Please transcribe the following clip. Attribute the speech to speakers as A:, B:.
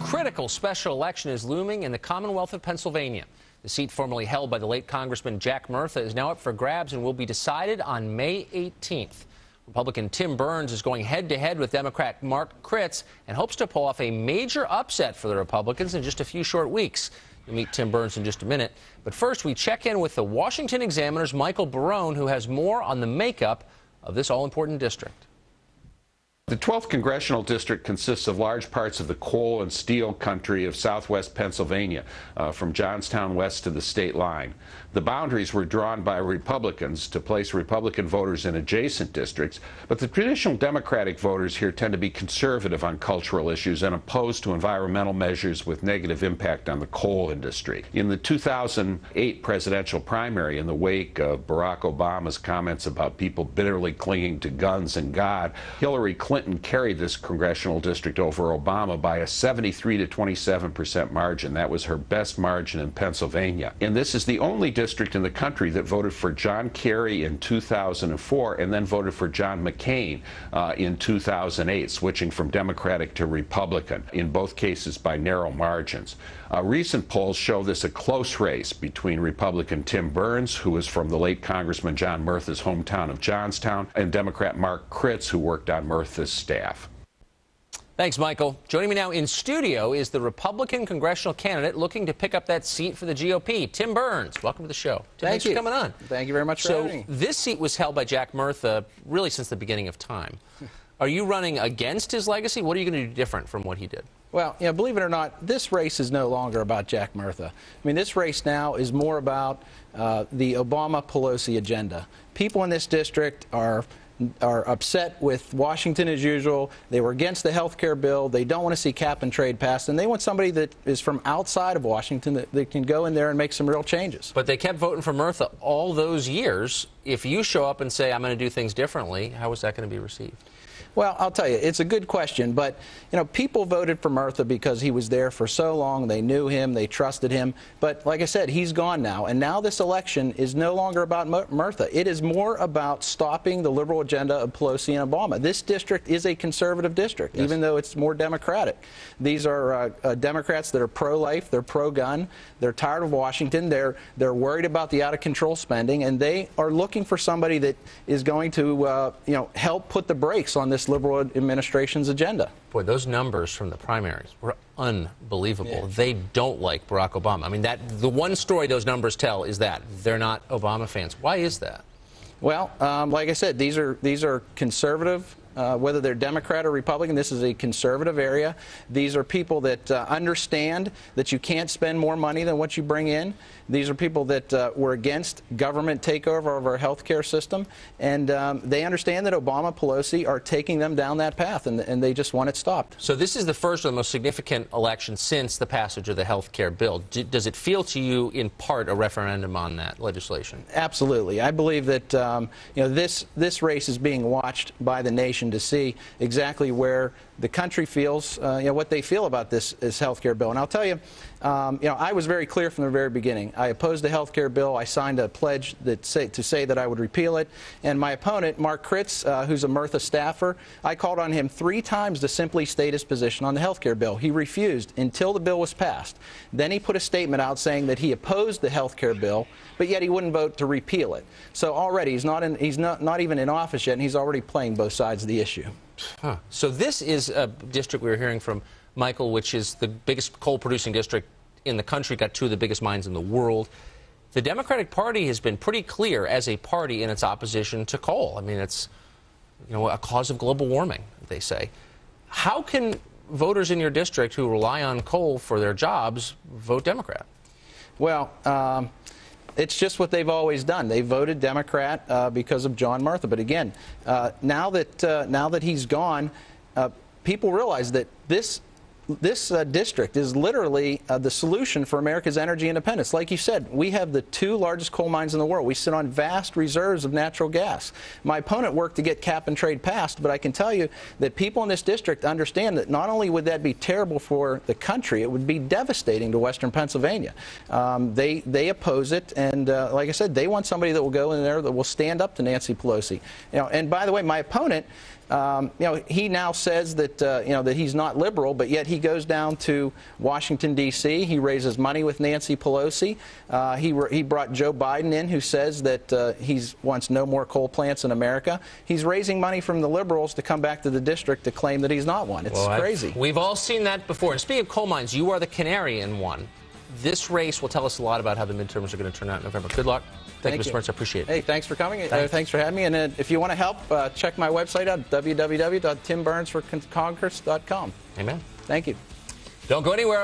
A: critical special election is looming in the Commonwealth of Pennsylvania. The seat formerly held by the late Congressman Jack Murtha is now up for grabs and will be decided on May 18th. Republican Tim Burns is going head-to-head with Democrat Mark Kritz and hopes to pull off a major upset for the Republicans in just a few short weeks. You'll meet Tim Burns in just a minute. But first, we check in with the Washington Examiner's Michael Barone, who has more on the makeup of this all-important district.
B: The 12th Congressional District consists of large parts of the coal and steel country of southwest Pennsylvania, from Johnstown west to the state line. The boundaries were drawn by Republicans to place Republican voters in adjacent districts, but the traditional Democratic voters here tend to be conservative on cultural issues and opposed to environmental measures with negative impact on the coal industry. In the 2008 presidential primary, in the wake of Barack Obama's comments about people bitterly clinging to guns and God, Hillary Clinton carried this congressional district over Obama by a 73 to 27% margin. That was her best margin in Pennsylvania. And this is the only district in the country that voted for John Kerry in 2004 and then voted for John McCain in 2008, switching from Democratic to Republican, in both cases by narrow margins. Recent polls show this a close race between Republican Tim Burns, who is from the late Congressman John Murtha's hometown of Johnstown, and Democrat Mark Kritz, who worked on Murtha's staff.
A: Thanks, Michael. Joining me now in studio is the Republican congressional candidate looking to pick up that seat for the GOP, Tim Burns. Welcome to the show. Tim, thanks for coming on.
C: Thank you very much for having me.
A: This seat was held by Jack Murtha really since the beginning of time. Are you running against his legacy? What are you going to do different from what he did?
C: Well, believe it or not, this race is no longer about Jack Murtha. I mean, this race now is more about the Obama-Pelosi agenda. People in this district are upset with Washington as usual. They were against the health care bill. They don't want to see cap and trade passed, and they want somebody that is from outside of Washington that can go in there and make some real changes.
A: But they kept voting for Murtha all those years. If you show up and say, I'm going to do things differently, how is that going to be received?
C: Well, I'll tell you, it's a good question, but, people voted for Murtha because he was there for so long. They knew him. They trusted him. But like I said, he's gone now, and now this election is no longer about Murtha. It is more about stopping the liberal agenda of Pelosi and Obama. This district is a conservative district, yes, even though it's more Democratic. These are Democrats that are pro-life. They're pro-gun. They're tired of Washington. They're worried about the out-of-control spending, and they are looking for somebody that is going to, help put the brakes on this liberal administration's agenda.
A: Boy, those numbers from the primaries were unbelievable. Yeah. They don't like Barack Obama. I mean, the one story those numbers tell is that they're not Obama fans. Why is that?
C: Well, like I said, these are conservative. Whether they're Democrat or Republican, this is a conservative area. These are people that understand that you can't spend more money than what you bring in. These are people that were against government takeover of our health care system, and they understand that Obama, Pelosi are taking them down that path, and they just want it stopped.
A: So this is the first or the most significant election since the passage of the health care bill. Does it feel to you, in part, a referendum on that legislation?
C: Absolutely. I believe that this race is being watched by the nation to see exactly where the country feels, what they feel about this health care bill. And I'll tell you, I was very clear from the very beginning. I opposed the health care bill. I signed a pledge to say that I would repeal it. And my opponent, Mark Kritz, who's a Murtha staffer, I called on him 3 times to simply state his position on the health care bill. He refused until the bill was passed. Then he put a statement out saying that he opposed the health care bill, but yet he wouldn't vote to repeal it. So already he's not even in office yet, and he's already playing both sides of the issue.
A: Huh. So this is a district we were hearing from Michael, which is the biggest coal-producing district in the country, got 2 of the biggest mines in the world. The Democratic Party has been pretty clear as a party in its opposition to coal. I mean, it's a cause of global warming, they say. How can voters in your district who rely on coal for their jobs vote Democrat?
C: Well, it's just what they've always done. They voted Democrat because of John Murtha. But again, now that he's gone, people realize that this district is literally the solution for America's energy independence. Like you said, we have the 2 largest coal mines in the world. We sit on vast reserves of natural gas. My opponent worked to get cap and trade passed, but I can tell you that people in this district understand that not only would that be terrible for the country, it would be devastating to western Pennsylvania. They oppose it, and like I said, they want somebody that will go in there that will stand up to Nancy Pelosi. And by the way, my opponent he now says that that he's not liberal, but yet he goes down to Washington D.C. He raises money with Nancy Pelosi. He brought Joe Biden in, who says that he wants no more coal plants in America. He's raising money from the liberals to come back to the district to claim that he's not one. It's crazy.
A: We've all seen that before. And speaking of coal mines, you are the canary in one. This race will tell us a lot about how the midterms are going to turn out in November. Good luck. Thank you, Mr. Mertz. I appreciate it.
C: Hey, thanks for coming. Thanks for having me. And if you want to help, check my website out, www.timburnsforcongress.com.
A: Amen.
C: Thank you.
A: Don't go anywhere.